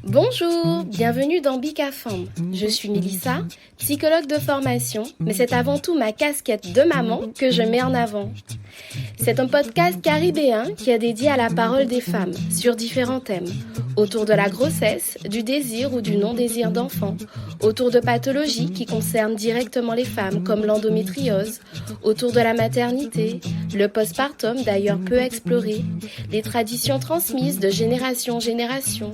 Bonjour, bienvenue dans Bicafam. Je suis Mélissa, psychologue de formation, mais c'est avant tout ma casquette de maman que je mets en avant. C'est un podcast caribéen qui est dédié à la parole des femmes sur différents thèmes, autour de la grossesse, du désir ou du non-désir d'enfant, autour de pathologies qui concernent directement les femmes comme l'endométriose, autour de la maternité, le postpartum d'ailleurs peu exploré, les traditions transmises de génération en génération,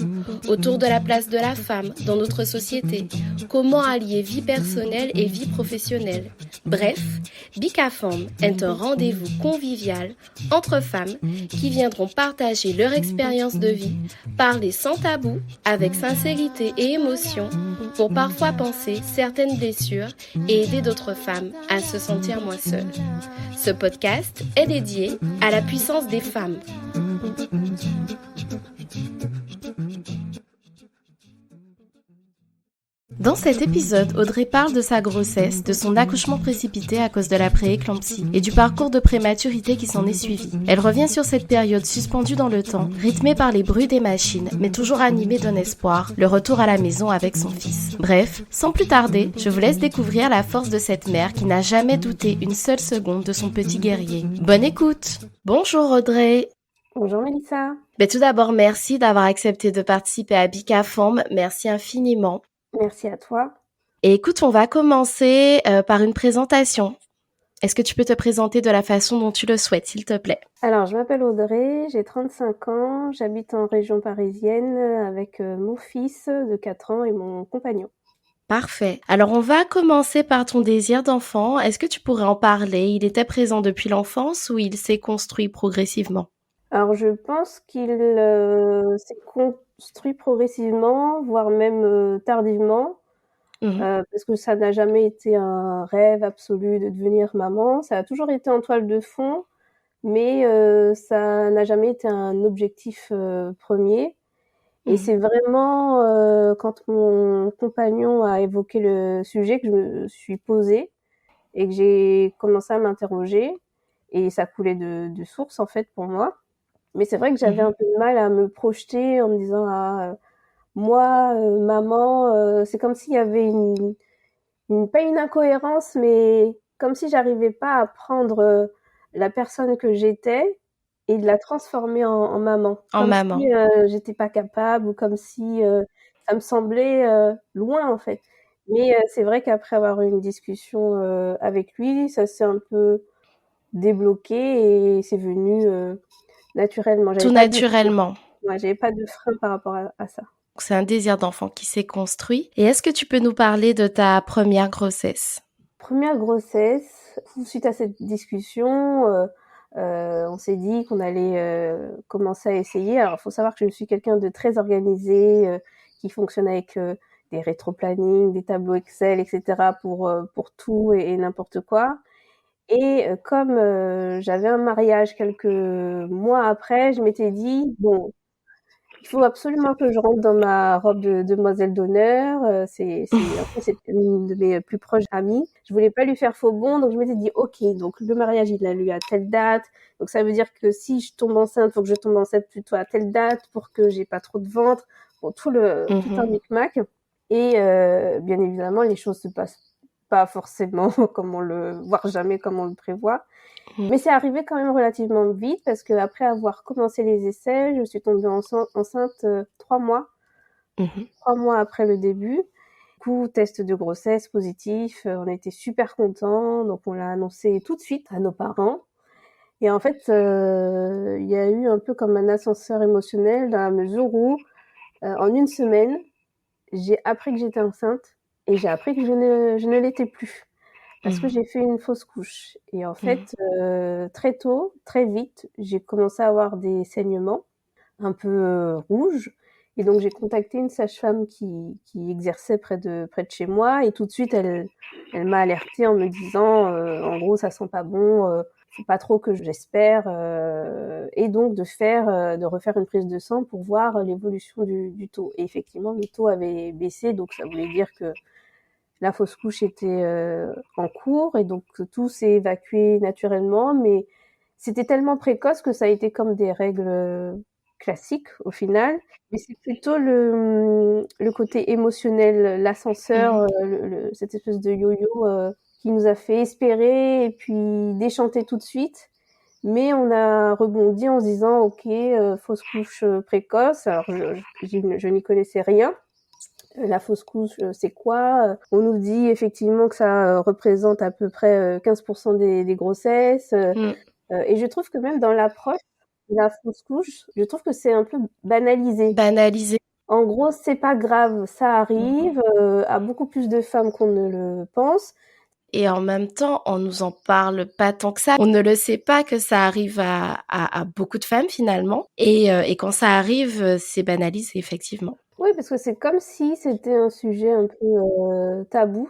autour de la place de la femme dans notre société, comment allier vie personnelle et vie professionnelle. Bref, Bicafam est un rendez-vous convivial entre femmes qui viendront partager leur expérience de vie, parler sans tabou, avec sincérité et émotion, pour parfois penser certaines blessures et aider d'autres femmes à se sentir moins seules. Ce podcast est dédié à la puissance des femmes. Dans cet épisode, Audrey parle de sa grossesse, de son accouchement précipité à cause de la prééclampsie et du parcours de prématurité qui s'en est suivi. Elle revient sur cette période suspendue dans le temps, rythmée par les bruits des machines, mais toujours animée d'un espoir, le retour à la maison avec son fils. Bref, sans plus tarder, je vous laisse découvrir la force de cette mère qui n'a jamais douté une seule seconde de son petit guerrier. Bonne écoute! Bonjour Audrey! Bonjour Mélissa. Tout d'abord, merci d'avoir accepté de participer à Bicafam. Merci infiniment. Merci à toi. Et écoute, on va commencer par une présentation. Est-ce que tu peux te présenter de la façon dont tu le souhaites, s'il te plaît? Alors, je m'appelle Audrey, j'ai 35 ans, j'habite en région parisienne avec mon fils de 4 ans et mon compagnon. Parfait. Alors, on va commencer par ton désir d'enfant. Est-ce que tu pourrais en parler? Il était présent depuis l'enfance ou il s'est construit progressivement? Alors, je pense qu'il s'est construit progressivement, voire même tardivement, parce que ça n'a jamais été un rêve absolu de devenir maman. Ça a toujours été en toile de fond, mais ça n'a jamais été un objectif premier. Et c'est vraiment quand mon compagnon a évoqué le sujet que je me suis posée et que j'ai commencé à m'interroger. Et ça coulait de source, en fait, pour moi. Mais c'est vrai que j'avais un peu de mal à me projeter en me disant moi, maman, c'est comme s'il y avait pas une incohérence, mais comme si j'arrivais pas à prendre la personne que j'étais et de la transformer en maman. Comme si j'étais pas capable ou comme si ça me semblait loin, en fait. Mais c'est vrai qu'après avoir eu une discussion avec lui, ça s'est un peu débloqué et c'est venu naturellement. Tout naturellement. J'avais pas de frein par rapport à ça. C'est un désir d'enfant qui s'est construit. Et est-ce que tu peux nous parler de ta première grossesse? Première grossesse, suite à cette discussion, on s'est dit qu'on allait commencer à essayer. Alors, il faut savoir que je suis quelqu'un de très organisé, qui fonctionne avec des rétro-plannings, des tableaux Excel, etc. pour tout et n'importe quoi. Et comme j'avais un mariage quelques mois après, je m'étais dit bon, il faut absolument que je rentre dans ma robe de demoiselle d'honneur. C'est une de mes plus proches amies. Je voulais pas lui faire faux bond, donc je m'étais dit ok, donc le mariage il a lieu à telle date, donc ça veut dire que si je tombe enceinte, faut que je tombe enceinte plutôt à telle date pour que j'ai pas trop de ventre. Bon, tout un micmac. Et bien évidemment, les choses se passent pas forcément voire jamais comme on le prévoit. Mais c'est arrivé quand même relativement vite parce que après avoir commencé les essais, je suis tombée enceinte 3 mois. 3 mois après le début. Coup, test de grossesse positif, on était super contents, donc on l'a annoncé tout de suite à nos parents. Et en fait, il y a eu un peu comme un ascenseur émotionnel dans la mesure où, en une semaine, j'ai appris que j'étais enceinte et j'ai appris que je ne l'étais plus. Parce que j'ai fait une fausse couche. Et en fait, très tôt, très vite, j'ai commencé à avoir des saignements un peu rouges. Et donc, j'ai contacté une sage-femme qui exerçait près de chez moi. Et tout de suite, elle m'a alertée en me disant, en gros, ça sent pas bon, faut pas trop que j'espère. Et donc, de refaire une prise de sang pour voir l'évolution du taux. Et effectivement, le taux avait baissé. Donc, ça voulait dire que la fausse couche était en cours et donc tout s'est évacué naturellement, mais c'était tellement précoce que ça a été comme des règles classiques au final. Mais c'est plutôt le côté émotionnel, l'ascenseur, cette espèce de yo-yo qui nous a fait espérer et puis déchanter tout de suite. Mais on a rebondi en se disant, ok, fausse couche précoce. Alors je n'y connaissais rien. La fausse couche, c'est quoi? On nous dit effectivement que ça représente à peu près 15% des grossesses. Et je trouve que même dans l'approche de la fausse couche, je trouve que c'est un peu banalisé. Banalisé. En gros, c'est pas grave, ça arrive à beaucoup plus de femmes qu'on ne le pense. Et en même temps, on nous en parle pas tant que ça. On ne le sait pas que ça arrive à beaucoup de femmes finalement. Et quand ça arrive, c'est banalisé effectivement. Oui, parce que c'est comme si c'était un sujet un peu tabou.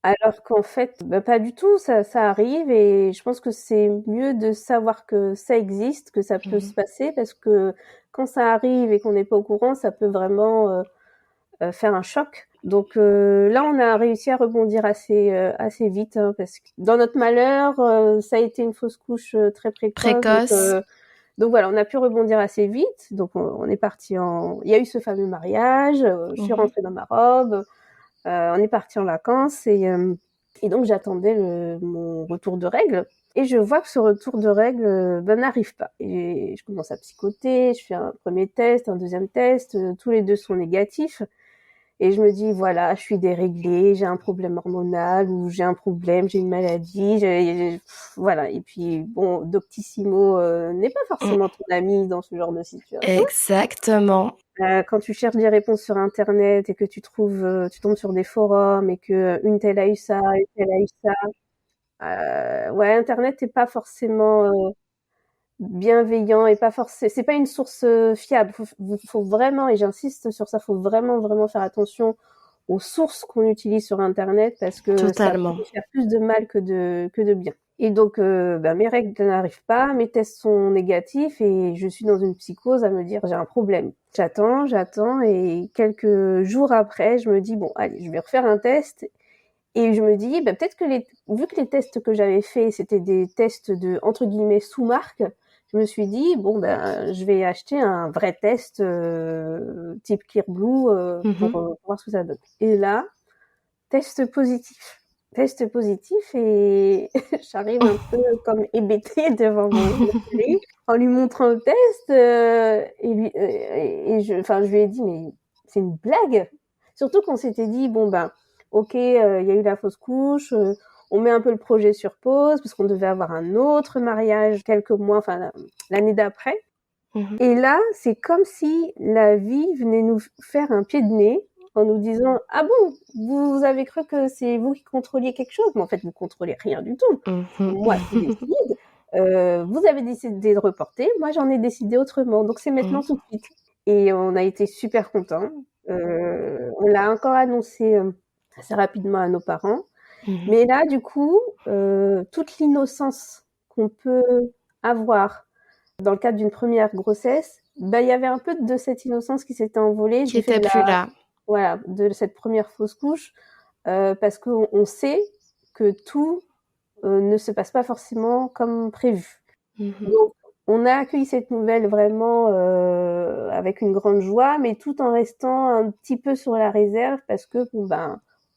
Alors qu'en fait, bah, pas du tout, ça arrive et je pense que c'est mieux de savoir que ça existe, que ça peut se passer parce que quand ça arrive et qu'on n'est pas au courant, ça peut vraiment faire un choc. Donc là, on a réussi à rebondir assez vite hein, parce que dans notre malheur, ça a été une fausse couche très précoce. Donc voilà, on a pu rebondir assez vite. Donc on est parti il y a eu ce fameux mariage, je suis rentrée dans ma robe. On est parti en vacances et donc j'attendais mon retour de règles et je vois que ce retour de règles n'arrive pas. Et je commence à psychoter, je fais un premier test, un deuxième test, tous les deux sont négatifs. Et je me dis, voilà, je suis déréglée, j'ai un problème hormonal ou j'ai un problème, j'ai une maladie, voilà. Et puis, bon, Doctissimo n'est pas forcément ton ami dans ce genre de situation. Exactement. Quand tu cherches des réponses sur Internet et que tu tombes sur des forums et que une telle a eu ça, une telle a eu ça. Ouais, Internet n'est pas forcément bienveillant et pas forcément. C'est pas une source fiable. Faut vraiment, et j'insiste sur ça, faut vraiment vraiment faire attention aux sources qu'on utilise sur Internet parce que Totalement. ça peut faire plus de mal que de bien. Et donc, mes règles n'arrivent pas, mes tests sont négatifs et je suis dans une psychose à me dire j'ai un problème. J'attends et quelques jours après, je me dis bon, allez, je vais refaire un test et je me dis peut-être que vu que les tests que j'avais faits c'était des tests de entre guillemets sous-marque, je me suis dit bon je vais acheter un vrai test type Clearblue pour voir ce que ça donne. Et là, test positif et j'arrive un peu comme hébétée devant mon collègue en lui montrant le test et je lui ai dit mais c'est une blague, surtout qu'on s'était dit bon ok il y a eu la fausse couche, on met un peu le projet sur pause parce qu'on devait avoir un autre mariage quelques mois, enfin l'année d'après. Et là c'est comme si la vie venait nous faire un pied de nez en nous disant ah bon, vous avez cru que c'est vous qui contrôliez quelque chose, mais en fait vous contrôlez rien du tout. Moi qui décide, vous avez décidé de reporter, moi j'en ai décidé autrement, donc c'est maintenant tout de suite. Et on a été super contents. On l'a encore annoncé assez rapidement à nos parents, mais là du coup toute l'innocence qu'on peut avoir dans le cadre d'une première grossesse, il y avait un peu de cette innocence qui s'était envolée qui était plus là. Voilà, de cette première fausse couche, parce qu'on sait que tout ne se passe pas forcément comme prévu. Donc, on a accueilli cette nouvelle vraiment avec une grande joie, mais tout en restant un petit peu sur la réserve parce que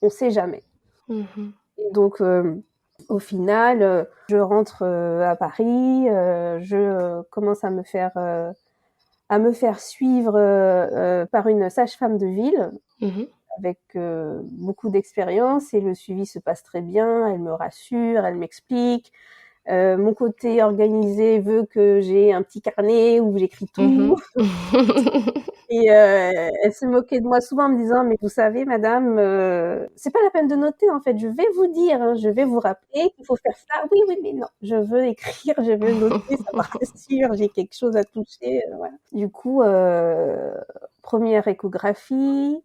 on sait jamais. Et donc, au final, je rentre à Paris, je commence à me faire suivre par une sage-femme de ville avec beaucoup d'expérience et le suivi se passe très bien, elle me rassure, elle m'explique. Mon côté organisé veut que j'ai un petit carnet où j'écris tout. Et elle se moquait de moi souvent en me disant mais vous savez madame, c'est pas la peine de noter en fait, je vais vous dire, hein, je vais vous rappeler qu'il faut faire ça. Oui mais non, je veux écrire, je veux noter, savoir c'est sûr, j'ai quelque chose à toucher, voilà. Du coup, première échographie,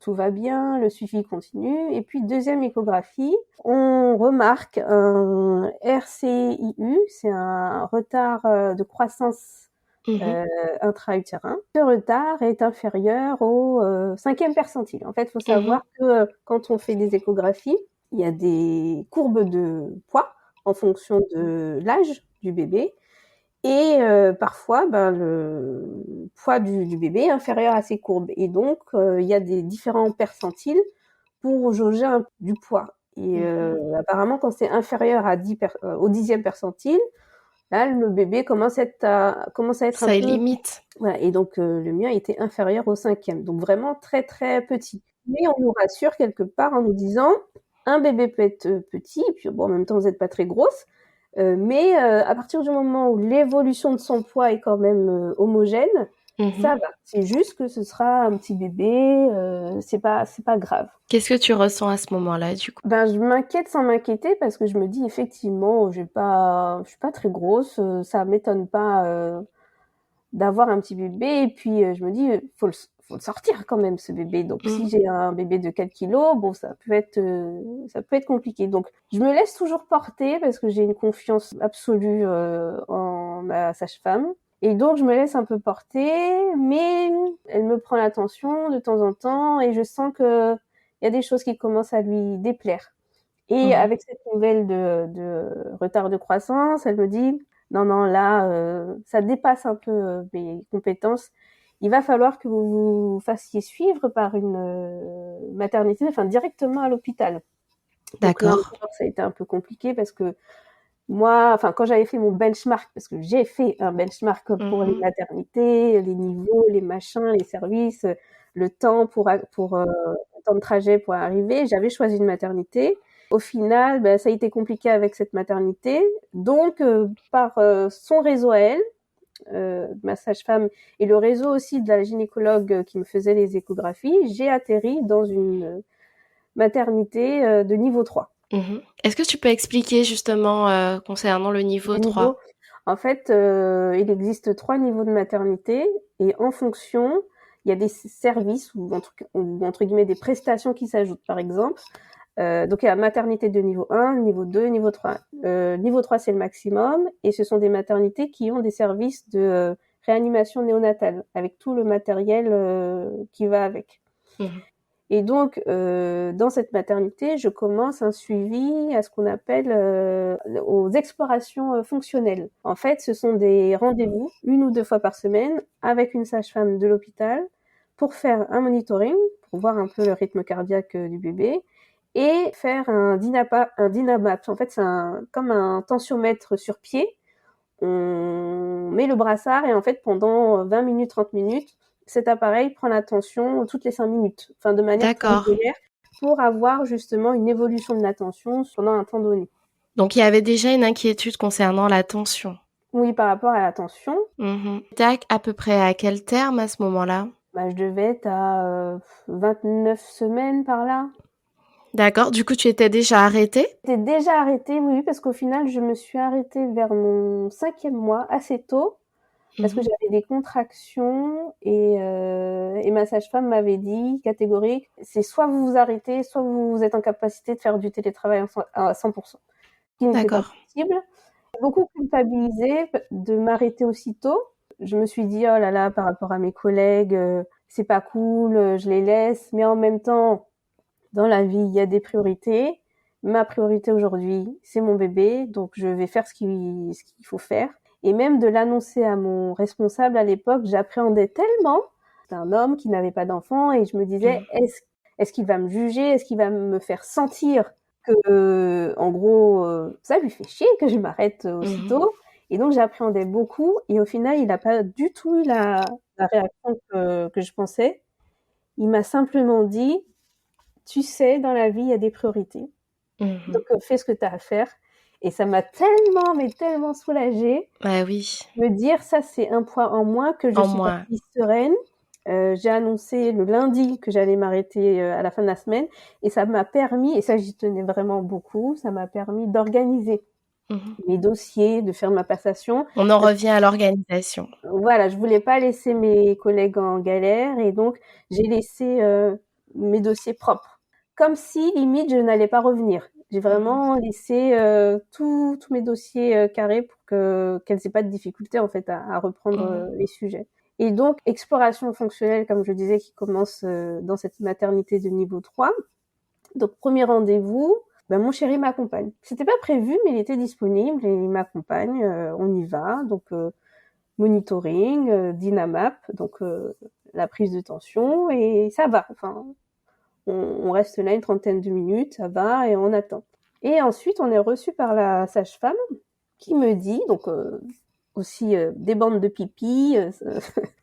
tout va bien, le suivi continue et puis deuxième échographie, on remarque un RCIU, c'est un retard de croissance Mhm. intra-utérin. Ce retard est inférieur au 5e percentile. En fait, il faut savoir Mhm. que quand on fait des échographies, il y a des courbes de poids en fonction de l'âge du bébé. Et parfois, le poids du bébé est inférieur à ces courbes. Et donc, il y a des différents percentiles pour jauger du poids. Et Mhm. apparemment, quand c'est inférieur à au 10e percentile, là, le bébé commence à être un Ça est peu... limite. Voilà. Et donc, le mien était inférieur au 5e. Donc, vraiment très, très petit. Mais on nous rassure quelque part en nous disant, un bébé peut être petit, et puis bon, en même temps, vous n'êtes pas très grosse, mais à partir du moment où l'évolution de son poids est quand même homogène, ça Mhm. va. C'est juste que ce sera un petit bébé, c'est pas grave. Qu'est-ce que tu ressens à ce moment-là, du coup? Ben, je m'inquiète sans m'inquiéter parce que je me dis effectivement, je suis pas très grosse, ça m'étonne pas d'avoir un petit bébé. Et puis je me dis, faut le sortir quand même ce bébé. Donc si Mhm. j'ai un bébé de 4 kilos, bon ça peut être compliqué. Donc je me laisse toujours porter parce que j'ai une confiance absolue en ma sage-femme. Et donc je me laisse un peu porter, mais elle me prend l'attention de temps en temps et je sens que il y a des choses qui commencent à lui déplaire. Et Mhm. avec cette nouvelle de retard de croissance, elle me dit, non, non, là, ça dépasse un peu mes compétences. Il va falloir que vous vous fassiez suivre par une maternité, enfin directement à l'hôpital. Donc là D'accord. encore, ça a été un peu compliqué parce que moi, enfin, quand j'avais fait mon benchmark, parce que j'ai fait un benchmark pour les Mhm. maternités, les niveaux, les machins, les services, le temps le temps de trajet pour arriver, j'avais choisi une maternité. Au final, ben, ça a été compliqué avec cette maternité. Donc, par son réseau à elle, ma sage-femme et le réseau aussi de la gynécologue qui me faisait les échographies, j'ai atterri dans une maternité de niveau 3. Mhm. Est-ce que tu peux expliquer justement concernant le niveau Les 3? niveaux, en fait, il existe 3 niveaux de maternité et en fonction, il y a des services ou entre guillemets des prestations qui s'ajoutent. Par exemple, donc il y a maternité de niveau 1, niveau 2, niveau 3. Niveau 3, c'est le maximum et ce sont des maternités qui ont des services de réanimation néonatale avec tout le matériel qui va avec. Mhm. Et donc, dans cette maternité, je commence un suivi à ce qu'on appelle aux explorations fonctionnelles. En fait, ce sont des rendez-vous 1 ou 2 fois par semaine avec une sage-femme de l'hôpital pour faire un monitoring, pour voir un peu le rythme cardiaque du bébé et faire un Dynamaps. En fait, c'est comme un tensiomètre sur pied. On met le brassard et en fait, pendant 20 minutes, 30 minutes, cet appareil prend la tension toutes les 5 minutes, enfin de manière très D'accord. régulière, pour avoir justement une évolution de la tension pendant un temps donné. Donc il y avait déjà une inquiétude concernant la tension. Oui, par rapport à la tension, Mhm. Tac, à peu près à quel terme à ce moment-là? bah, je devais être à 29 semaines par là. D'accord. Du coup, tu étais déjà arrêtée? J'étais déjà arrêtée, oui, parce qu'au final, je me suis arrêtée vers mon 5e mois, assez tôt, parce que Mhm. j'avais des contractions et ma sage-femme m'avait dit catégorique, c'est soit vous vous arrêtez, soit vous êtes en capacité de faire du télétravail à 100%, ce qui n'était pas D'accord. possible. J'ai beaucoup culpabilisé de m'arrêter aussitôt. Je me suis dit, oh là là, par rapport à mes collègues, c'est pas cool, je les laisse. Mais en même temps, dans la vie, il y a des priorités. Ma priorité aujourd'hui, c'est mon bébé, donc je vais faire ce qu'il faut faire. Et même de l'annoncer à mon responsable à l'époque, j'appréhendais tellement. C'était un homme qui n'avait pas d'enfant et je me disais, Mhm. est-ce qu'il va me juger? Est-ce qu'il va me faire sentir que, en gros, ça lui fait chier que je m'arrête Mhm. aussitôt? Et donc j'appréhendais beaucoup et au final, il n'a pas du tout eu la réaction que je pensais. Il m'a simplement dit, tu sais, dans la vie, il y a des priorités. Mhm. Donc, fais ce que tu as à faire. Et ça m'a tellement, mais tellement soulagée Bah oui, de me dire, ça, c'est un point en moins que je en suis moins. partie sereine. J'ai annoncé le lundi que j'allais m'arrêter à la fin de la semaine. Et ça m'a permis, et ça, j'y tenais vraiment beaucoup, ça m'a permis d'organiser Mhm. mes dossiers, de faire ma passation. On en Parce revient à l'organisation. voilà, je voulais pas laisser mes collègues en galère et donc j'ai laissé mes dossiers propres. Comme si, limite, je n'allais pas revenir. J'ai vraiment laissé tous mes dossiers carrés pour qu'elles aient pas de difficulté en fait à reprendre les sujets. Et donc, exploration fonctionnelle, comme je disais, qui commence dans cette maternité de niveau 3. Donc, premier rendez-vous, mon chéri m'accompagne. C'était pas prévu, mais il était disponible et il m'accompagne. On y va. Donc, monitoring, Dynamap, donc la prise de tension, et ça va. Enfin, on reste là une trentaine de minutes, ça va, et on attend. Et ensuite, on est reçu par la sage-femme qui me dit, donc aussi des bandes de pipi,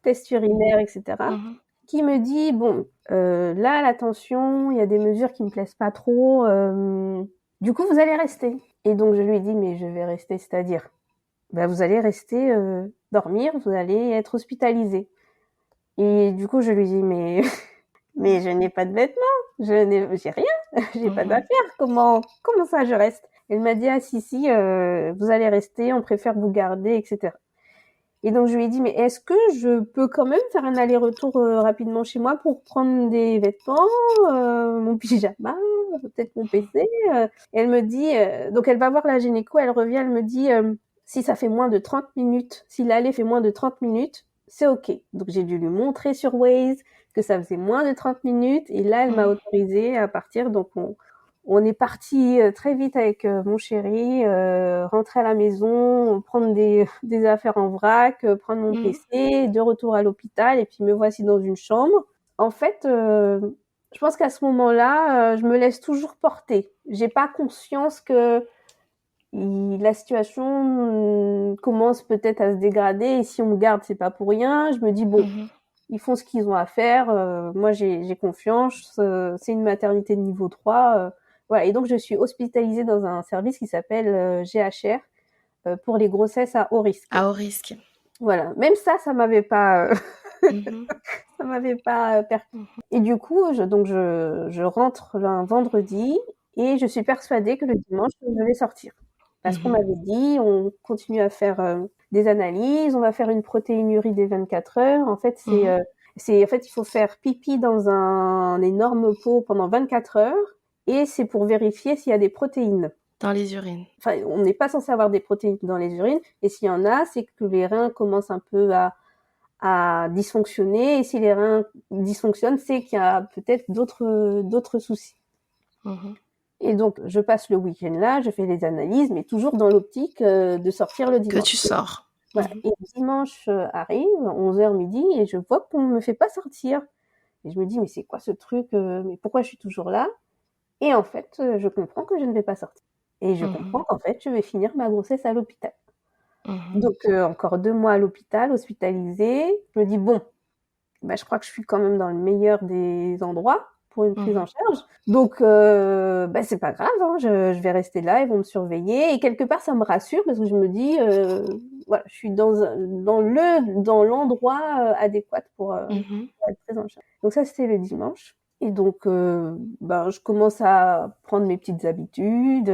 tests urinaires, etc., qui me dit, bon, là, la tension, il y a des mesures qui me plaisent pas trop, du coup, vous allez rester. Et donc, je lui ai dit, mais je vais rester, c'est-à-dire, vous allez rester dormir, vous allez être hospitalisé. Et du coup, je lui dis, mais mais je n'ai pas de vêtements, j'ai rien, j'ai pas d'affaires, comment ça je reste? Elle m'a dit, ah si, vous allez rester, on préfère vous garder, etc. Et donc je lui ai dit, mais est-ce que je peux quand même faire un aller-retour rapidement chez moi pour prendre des vêtements, mon pyjama, peut-être mon PC Et elle me dit, donc elle va voir la gynéco, elle revient, elle me dit, si ça fait moins de 30 minutes, si l'aller fait moins de 30 minutes, c'est ok. Donc j'ai dû lui montrer sur Waze que ça faisait moins de 30 minutes, et là elle m'a autorisé à partir. Donc on est parti très vite avec mon chéri, rentrer à la maison, prendre des affaires en vrac, prendre mon PC, de retour à l'hôpital, et puis me voici dans une chambre. En fait, je pense qu'à ce moment-là, je me laisse toujours porter. J'ai pas conscience que la situation commence peut-être à se dégrader, et si on me garde, c'est pas pour rien. Je me dis, bon, ils font ce qu'ils ont à faire, moi j'ai confiance, c'est une maternité de niveau 3, voilà. Et donc je suis hospitalisée dans un service qui s'appelle GHR, pour les grossesses à haut risque. À haut risque. Voilà, même ça m'avait pas ça m'avait pas percuté. Et du coup, je rentre un vendredi, et je suis persuadée que le dimanche je vais sortir. Parce qu'on m'avait dit, on continue à faire des analyses, on va faire une protéinurie des 24 heures. En fait, en fait, il faut faire pipi dans un énorme pot pendant 24 heures, et c'est pour vérifier s'il y a des protéines. Dans les urines. Enfin, on n'est pas censé avoir des protéines dans les urines, et s'il y en a, c'est que les reins commencent un peu à dysfonctionner, et si les reins dysfonctionnent, c'est qu'il y a peut-être d'autres soucis. Et donc, je passe le week-end là, je fais les analyses, mais toujours dans l'optique de sortir le dimanche. Que tu sors. Voilà. Et le dimanche arrive, 11h midi, et je vois qu'on me fait pas sortir. Et je me dis, mais c'est quoi ce truc, mais pourquoi je suis toujours là? Et en fait, je comprends que je ne vais pas sortir. Et je comprends qu'en fait, je vais finir ma grossesse à l'hôpital. Donc, encore 2 mois à l'hôpital, hospitalisée. Je me dis, bon, je crois que je suis quand même dans le meilleur des endroits pour une prise en charge. Donc, c'est pas grave, hein, je vais rester là, ils vont me surveiller. Et quelque part, ça me rassure, parce que je me dis, voilà, je suis dans l'endroit adéquat pour être prise en charge. Donc ça, c'était le dimanche. Et donc, je commence à prendre mes petites habitudes,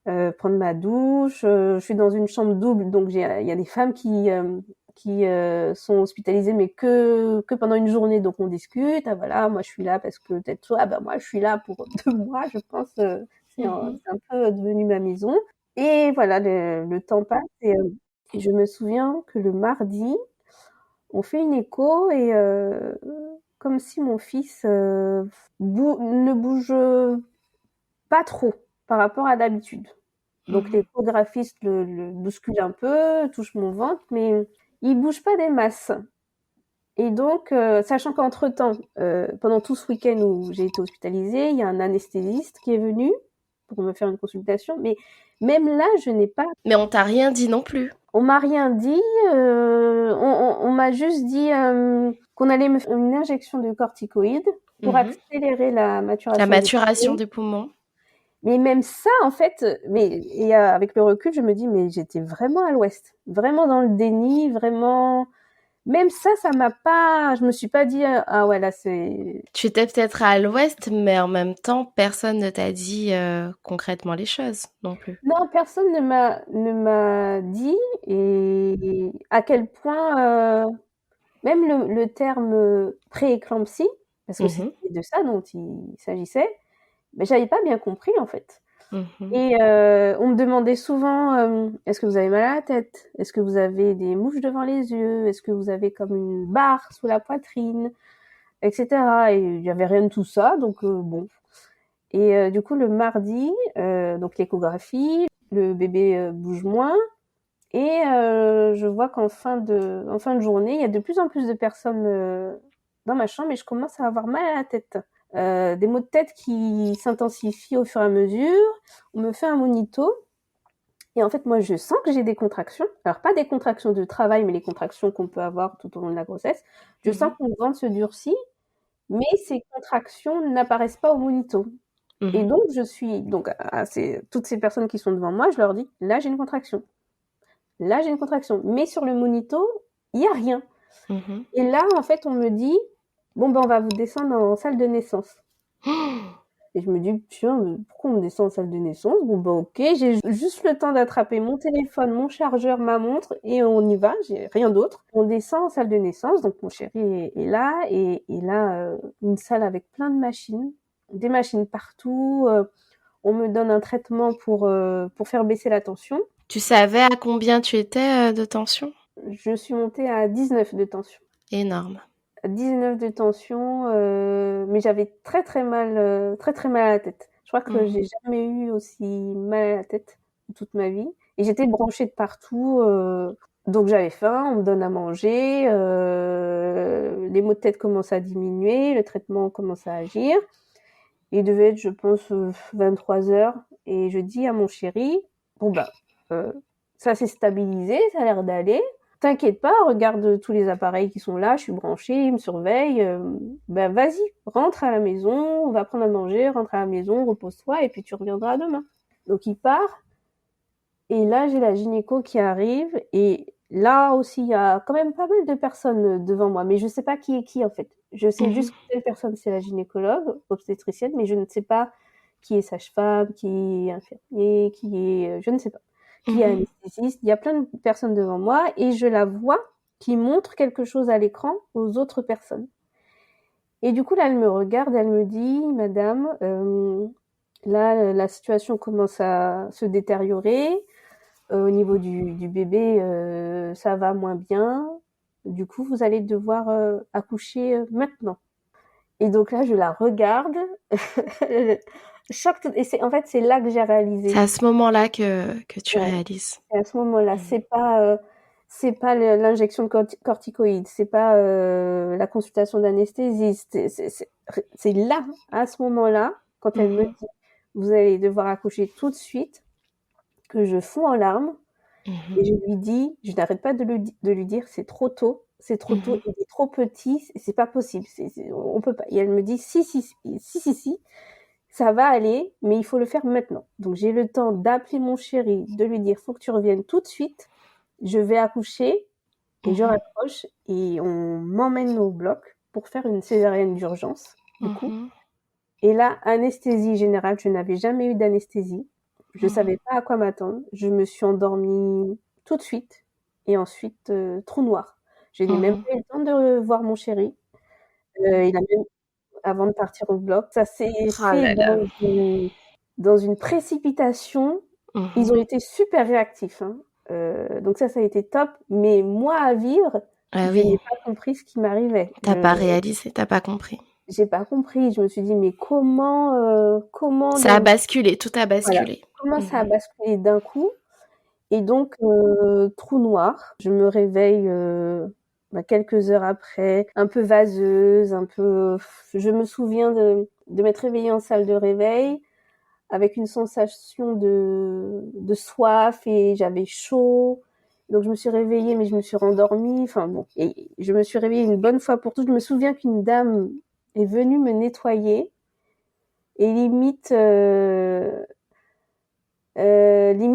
prendre ma douche. Je suis dans une chambre double, donc il y a des femmes qui sont hospitalisées, mais que pendant une journée. Donc on discute. Ah voilà, moi je suis là parce que peut-être toi, moi je suis là pour 2 mois, je pense. C'est un peu devenu ma maison. Et voilà, le temps passe, et je me souviens que le mardi, on fait une écho, et comme si mon fils ne bouge pas trop par rapport à d'habitude. Donc l'échographiste le bouscule un peu, touche mon ventre, mais il bouge pas des masses. Et donc, sachant qu'entre-temps, pendant tout ce week-end où j'ai été hospitalisée, il y a un anesthésiste qui est venu pour me faire une consultation, mais même là, je n'ai pas... Mais on t'a rien dit non plus. On m'a rien dit, on m'a juste dit qu'on allait me faire une injection de corticoïdes pour accélérer la maturation. La maturation des poumons. Mais même ça, en fait, avec le recul, je me dis, mais j'étais vraiment à l'ouest, vraiment dans le déni, vraiment... Même ça m'a pas... Je me suis pas dit, ah ouais, là, c'est... Tu étais peut-être à l'ouest, mais en même temps, personne ne t'a dit concrètement les choses non plus. Non, personne ne m'a dit, et à quel point, même le terme pré-éclampsie, parce que c'était de ça dont il s'agissait, mais j'avais pas bien compris, en fait. Mhm. Et on me demandait souvent, est-ce que vous avez mal à la tête? Est-ce que vous avez des mouches devant les yeux? Est-ce que vous avez comme une barre sous la poitrine? Etc. Et il y avait rien de tout ça, donc bon. Et du coup, le mardi, donc l'échographie, le bébé bouge moins. Et je vois en fin de journée, il y a de plus en plus de personnes dans ma chambre et je commence à avoir mal à la tête. Des maux de tête qui s'intensifient au fur et à mesure. On me fait un monito. Et en fait, moi, je sens que j'ai des contractions. Alors, pas des contractions de travail, mais les contractions qu'on peut avoir tout au long de la grossesse. Je sens Mhm. que mon ventre se durcit, mais ces contractions n'apparaissent pas au monito. Et Mhm. donc, donc, toutes ces personnes qui sont devant moi, je leur dis, là, j'ai une contraction. Là, j'ai une contraction. Mais sur le monito, il n'y a rien. Mhm. Et là, en fait, on me dit, bon, ben, on va vous descendre en salle de naissance. Et je me dis, tiens, mais pourquoi on me descend en salle de naissance? Bon, ben, ok, j'ai juste le temps d'attraper mon téléphone, mon chargeur, ma montre, et on y va, j'ai rien d'autre. On descend en salle de naissance, donc mon chéri est là, et là, une salle avec plein de machines, des machines partout. On me donne un traitement pour faire baisser la tension. Tu savais à combien tu étais de tension? Je suis montée à 19 de tension. Énorme. 19 de tension, mais j'avais très très mal à la tête. Je crois que Mhm. j'ai jamais eu aussi mal à la tête de toute ma vie. Et j'étais branchée de partout, donc j'avais faim, on me donne à manger, les maux de tête commencent à diminuer, le traitement commence à agir. Il devait être, je pense, 23 heures. Et je dis à mon chéri, bon ben, euh, ça s'est stabilisé, ça a l'air d'aller. T'inquiète pas, regarde tous les appareils qui sont là, je suis branchée, ils me surveillent. Ben vas-y, rentre à la maison, on va prendre à manger, rentre à la maison, repose-toi et puis tu reviendras demain. Donc il part. Et là, j'ai la gynéco qui arrive. Et là aussi, il y a quand même pas mal de personnes devant moi. Mais je sais pas qui est qui, en fait. Je sais Mhm. juste que telle personne, c'est la gynécologue, obstétricienne, mais je ne sais pas qui est sage-femme, qui est infirmier, qui est, je ne sais pas, qui est Mhm. anesthésiste. Il y a plein de personnes devant moi et je la vois qui montre quelque chose à l'écran aux autres personnes. Et du coup, là, elle me regarde, elle me dit, Madame, là, la situation commence à se détériorer. Au niveau du bébé, ça va moins bien. Du coup, vous allez devoir accoucher maintenant. Et donc là, je la regarde. Choc. Et en fait, c'est là que j'ai C'est réalisé. à ce moment-là que tu Ouais. réalises. Et à ce moment-là, Mhm. c'est pas l'injection de corticoïdes, c'est pas la consultation d'anesthésiste. C'est là, à ce moment-là, quand elle me Mhm. dit, vous allez devoir accoucher tout de suite, que je fonds en larmes. Mhm. Et je lui dis, je n'arrête pas de lui dire, c'est trop tôt, Mhm. il est trop petit, c'est pas possible, on peut pas. Et elle me dit, si, ça va aller, mais il faut le faire maintenant. Donc j'ai le temps d'appeler mon chéri, de lui dire, faut que tu reviennes tout de suite, je vais accoucher, et je Mhm. raccroche, et on m'emmène au bloc pour faire une césarienne d'urgence, du coup. Mhm. Et là, anesthésie générale, je n'avais jamais eu d'anesthésie. Je Mhm. savais pas à quoi m'attendre. Je me suis endormie tout de suite. Et ensuite, trou noir. Je n'ai même Mhm. pas eu le temps de voir mon chéri. Il a même, avant de partir au bloc, ça s'est Oh fait là là. dans une précipitation. Ils Mhm. ont été super réactifs, hein. Donc ça a été top. Mais moi, à vivre, Ah je oui, n'ai pas compris ce qui m'arrivait. t'as pas réalisé, t'as pas compris. J'ai pas compris. Je me suis dit, mais comment Ça a d'un basculé, tout a voilà, basculé. comment ça a Mhm. basculé d'un coup. Et donc, trou noir. Je me réveille quelques heures après, un peu vaseuse, un peu. Je me souviens de m'être réveillée en salle de réveil avec une sensation de soif et j'avais chaud. Donc je me suis réveillée, mais je me suis rendormie. Enfin bon, et je me suis réveillée une bonne fois pour toutes. Je me souviens qu'une dame est venue me nettoyer et limite,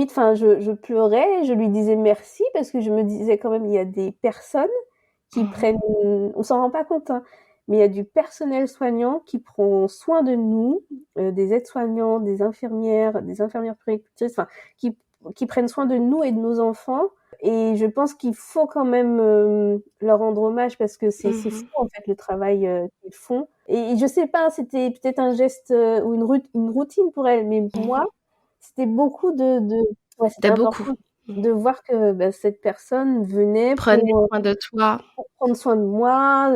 enfin, je pleurais, je lui disais merci parce que je me disais quand même, il y a des personnes qui Mhm. prennent, on s'en rend pas compte, hein, mais il y a du personnel soignant qui prend soin de nous, des aides-soignants, des infirmières puéricultrices, enfin, qui prennent soin de nous et de nos enfants. Et je pense qu'il faut quand même leur rendre hommage parce que c'est fou Mhm. en fait le travail qu'ils font. Et je sais pas, c'était peut-être un geste ou une routine pour elles, mais Mhm. moi, c'était beaucoup ouais, c'était C'était beaucoup. important de voir que cette personne venait Prenez soin de toi. pour prendre soin de moi,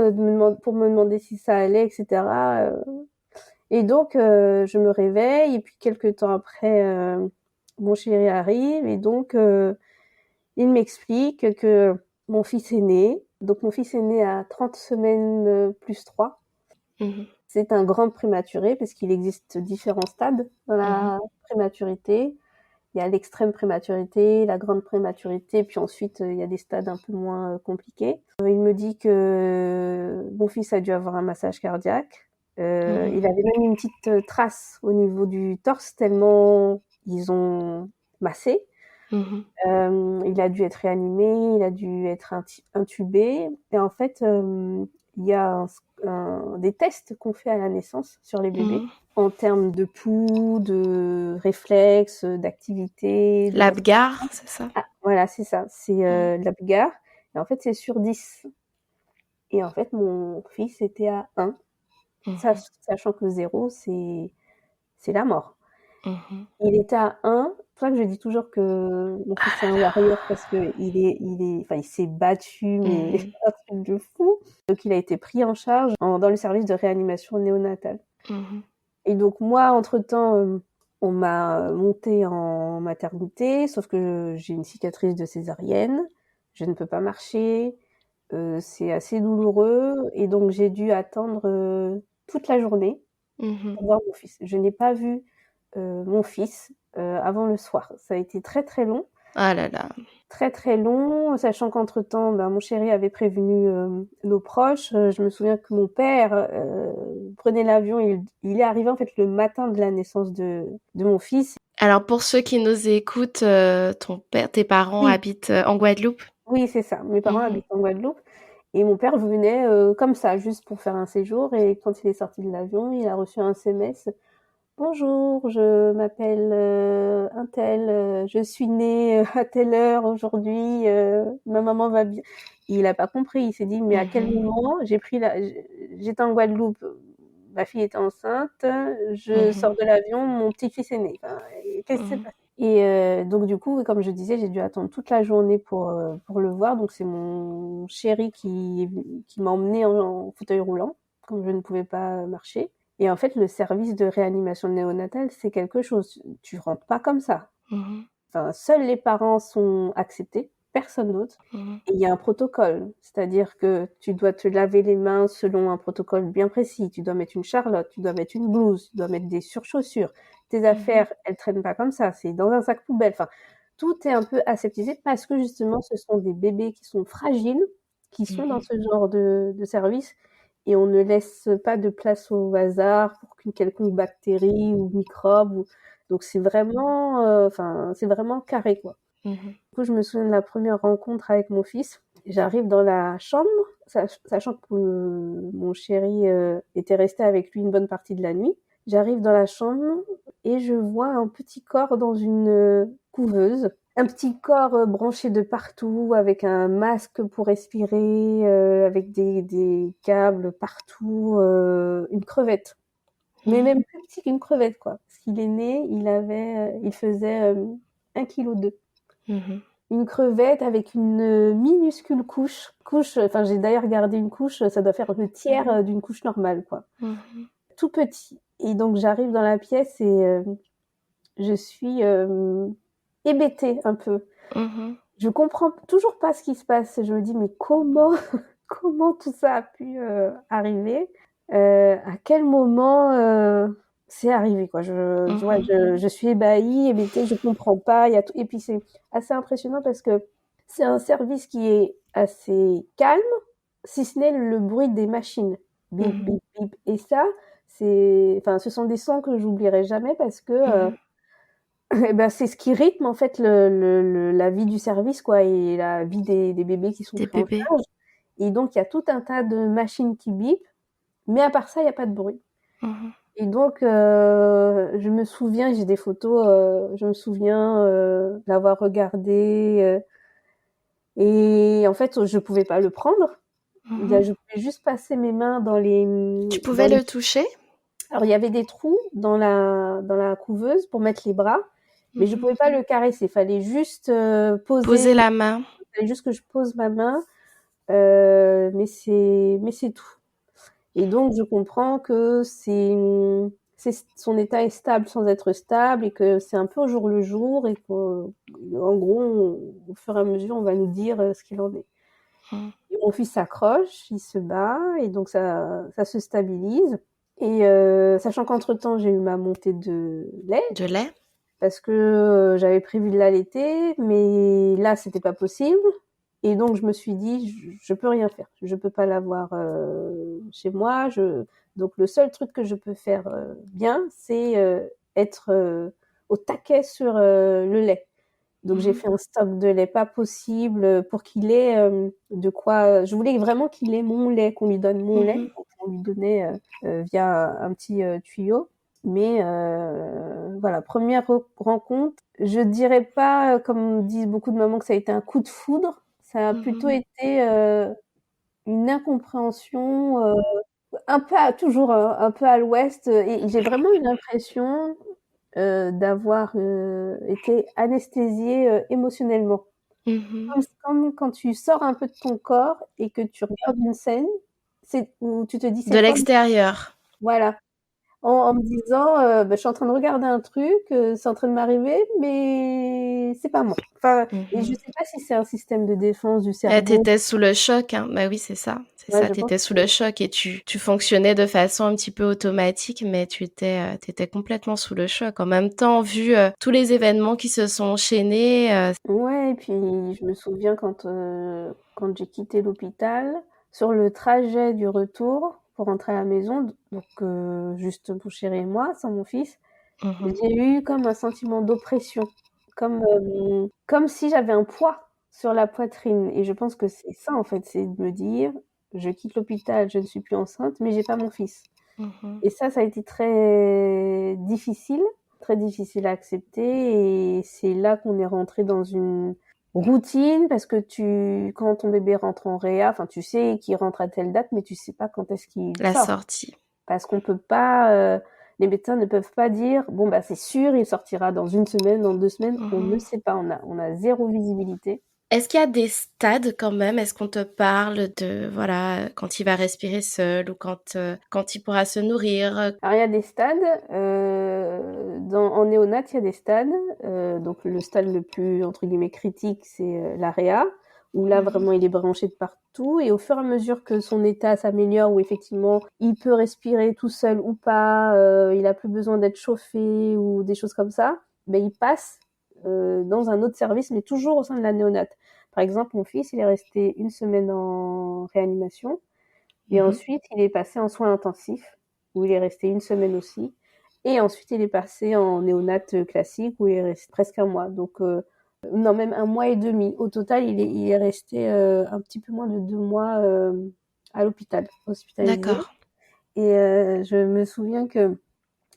pour me demander si ça allait, etc. Et donc, je me réveille, et puis quelques temps après, mon chéri arrive, et donc, il m'explique que mon fils est né. Donc, mon fils est né à 30 semaines plus 3. C'est un grand prématuré, parce qu'il existe différents stades dans la prématurité. Il y a l'extrême prématurité, la grande prématurité, puis ensuite, il y a des stades un peu moins compliqués. Il me dit que mon fils a dû avoir un massage cardiaque. Il avait même une petite trace au niveau du torse, tellement ils ont massé. Il a dû être réanimé, il a dû être intubé. Et en fait, il y a des tests qu'on fait à la naissance sur les bébés en termes de pouls, de réflexes, d'activité. L'Apgar, c'est ça? Ah, voilà, c'est ça. C'est l'Apgar. Et en fait, c'est sur 10. Et en fait, mon fils était à 1. Sachant que 0, c'est la mort. Il était à 1. C'est pour ça que je dis toujours que mon fils est un warrior, parce que il s'est battu, mais un truc de fou. Donc, il a été pris en charge dans le service de réanimation néonatale. Et donc, moi, entre-temps, on m'a montée en maternité, sauf que j'ai une cicatrice de césarienne. Je ne peux pas marcher. C'est assez douloureux. Et donc, j'ai dû attendre toute la journée pour voir mon fils. Je n'ai pas vu mon fils avant le soir. Ça a été très, très long. Ah là là. Très, très long, sachant qu'entre-temps, mon chéri avait prévenu nos proches. Je me souviens que mon père prenait l'avion. Il est arrivé en fait le matin de la naissance de mon fils. Alors, pour ceux qui nous écoutent, tes parents habitent en Guadeloupe? Oui, c'est ça. Mes parents habitent en Guadeloupe. Et mon père venait comme ça, juste pour faire un séjour. Et quand il est sorti de l'avion, il a reçu un SMS. Bonjour, je m'appelle un tel, je suis née à telle heure aujourd'hui, ma maman va bien. Il a pas compris, il s'est dit mais à quel moment j'étais en Guadeloupe, ma fille était enceinte, je sors de l'avion, mon petit-fils est né. Enfin, qu'est-ce qui s'est passé? Et donc du coup, comme je disais, j'ai dû attendre toute la journée pour le voir. Donc c'est mon chéri qui m'a emmenée en fauteuil roulant, comme je ne pouvais pas marcher. Et en fait, le service de réanimation néonatale, c'est quelque chose. Tu rentres pas comme ça. Enfin, seuls les parents sont acceptés, personne d'autre. Et il y a un protocole. C'est-à-dire que tu dois te laver les mains selon un protocole bien précis. Tu dois mettre une charlotte, tu dois mettre une blouse, tu dois mettre des surchaussures. Tes affaires, elles traînent pas comme ça. C'est dans un sac poubelle. Enfin, tout est un peu aseptisé parce que justement, ce sont des bébés qui sont fragiles, qui sont dans ce genre de service. Et on ne laisse pas de place au hasard pour qu'une quelconque bactérie ou microbe. Donc c'est vraiment, c'est vraiment carré, quoi. Du coup, je me souviens de la première rencontre avec mon fils. J'arrive dans la chambre, sachant que mon chéri était resté avec lui une bonne partie de la nuit. J'arrive dans la chambre et je vois un petit corps dans une couveuse. Un petit corps branché de partout, avec un masque pour respirer, avec des câbles partout, une crevette. Mais même plus petit qu'une crevette, quoi. Parce qu'il est né, il faisait 1,2 kg. Une crevette avec une minuscule couche. Enfin, j'ai d'ailleurs gardé une couche, ça doit faire le tiers d'une couche normale, quoi. Tout petit. Et donc, j'arrive dans la pièce et je suis hébétée un peu. Je comprends toujours pas ce qui se passe. Je me dis, mais comment tout ça a pu arriver? À quel moment c'est arrivé, quoi? Je suis ébahie, hébétée, je comprends pas. Et puis c'est assez impressionnant parce que c'est un service qui est assez calme, si ce n'est le bruit des machines. Bip, bip, bip. Et ça, ce sont des sons que j'oublierai jamais parce que c'est ce qui rythme en fait la vie du service, quoi, et la vie des bébés qui sont pris en charge. Et donc il y a tout un tas de machines qui bipent, mais à part ça, il y a pas de bruit. Et donc je me souviens, j'ai des photos, je me souviens l'avoir regardé et en fait je pouvais pas le prendre. Je pouvais juste passer mes mains dans les. Tu pouvais le toucher? Alors il y avait des trous dans la couveuse pour mettre les bras. Mais je pouvais pas le caresser. Fallait juste Poser la main. fallait juste que je pose ma main. Mais c'est tout. Et donc, je comprends que son état est stable sans être stable et que c'est un peu au jour le jour et qu'en gros, au fur et à mesure, on va nous dire ce qu'il en est. Mm. Et mon fils s'accroche, il se bat et donc ça se stabilise. Et sachant qu'entre-temps, j'ai eu ma montée de lait. De lait. Parce que j'avais prévu de l'allaiter, mais là, c'était pas possible. Et donc, je me suis dit, je peux rien faire. Je peux pas l'avoir chez moi. Donc, le seul truc que je peux faire bien, c'est être au taquet sur le lait. Donc, j'ai fait un stock de lait pas possible pour qu'il ait de quoi... Je voulais vraiment qu'il ait mon lait, qu'on lui donne mon lait. Donc, on lui donnait via un petit tuyau. Mais voilà, première rencontre, je dirais pas, comme disent beaucoup de mamans, que ça a été un coup de foudre. Ça a plutôt été une incompréhension, toujours un peu à l'ouest. Et j'ai vraiment eu l'impression d'avoir été anesthésiée émotionnellement. Comme quand tu sors un peu de ton corps et que tu regardes une scène, où tu te dis De c'est comme... l'extérieur. Voilà. En me disant, je suis en train de regarder un truc, c'est en train de m'arriver, mais c'est pas moi. Enfin, et je sais pas si c'est un système de défense du cerveau. T'étais sous le choc, hein. Bah oui, c'est ça. C'est Ouais, ça. je pense T'étais sous le choc et tu fonctionnais de façon un petit peu automatique, mais t'étais complètement sous le choc. En même temps, vu tous les événements qui se sont enchaînés. Ouais, et puis je me souviens quand j'ai quitté l'hôpital, sur le trajet du retour pour rentrer à la maison, donc juste mon chéri et moi, sans mon fils, j'ai eu comme un sentiment d'oppression, comme si j'avais un poids sur la poitrine. Et je pense que c'est ça, en fait, c'est de me dire, je quitte l'hôpital, je ne suis plus enceinte, mais j'ai pas mon fils. Et ça a été très difficile à accepter. Et c'est là qu'on est rentré dans une routine, parce que quand ton bébé rentre en réa, enfin, tu sais qu'il rentre à telle date, mais tu sais pas quand est-ce qu'il La sort. sortie. Parce qu'on peut pas, les médecins ne peuvent pas dire, bon, bah, c'est sûr, il sortira dans 1 semaine, dans 2 semaines. On ne sait pas, on a 0 visibilité. Est-ce qu'il y a des stades quand même? Est-ce qu'on te parle de, voilà, quand il va respirer seul ou quand il pourra se nourrir? Alors, il y a des stades, en néonat, il y a des stades. Donc, le stade le plus, entre guillemets, critique, c'est la réa, où là, vraiment, il est branché de partout. Et au fur et à mesure que son état s'améliore, où effectivement, il peut respirer tout seul ou pas, il a plus besoin d'être chauffé ou des choses comme ça, ben, il passe dans un autre service, mais toujours au sein de la néonate. Par exemple, mon fils, il est resté 1 semaine en réanimation. Et ensuite, il est passé en soins intensifs, où il est resté 1 semaine aussi. Et ensuite, il est passé en néonat classique, où il est resté presque 1 mois. Donc, non, même 1 mois et demi. Au total, il est resté un petit peu moins de 2 mois à l'hôpital, hospitalisé. D'accord. Et je me souviens que